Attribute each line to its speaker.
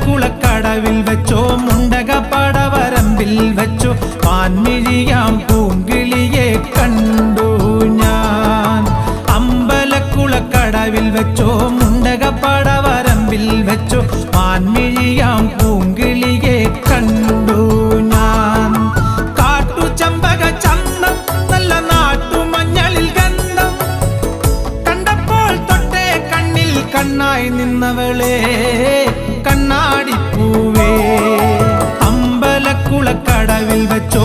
Speaker 1: അമ്പലക്കുളക്കടവിൽ വെച്ചോ മുണ്ടകപ്പടവരമ്പിൽ വെച്ചോ മാൻമിഴിയാം പൂങ്കിളിയെ കണ്ടു ഞാൻ. അമ്പലക്കുളക്കടവിൽ വെച്ചോ മുണ്ടകപ്പടവരമ്പിൽ വെച്ചോ മാൻമിഴിയാം പൂങ്കിളിയെ കണ്ടു ഞാൻ. കാട്ടുചമ്പക ചന്തം നല്ല നാട്ടുമഞ്ഞളിൽ ഗന്ധം കണ്ടപ്പോൾ തൊട്ടേ കണ്ണിൽ കണ്ണായി നിന്നവളെ കണ്ണാടിപ്പൂവേ. അമ്പലക്കുളക്കടവിൽ വെച്ചോ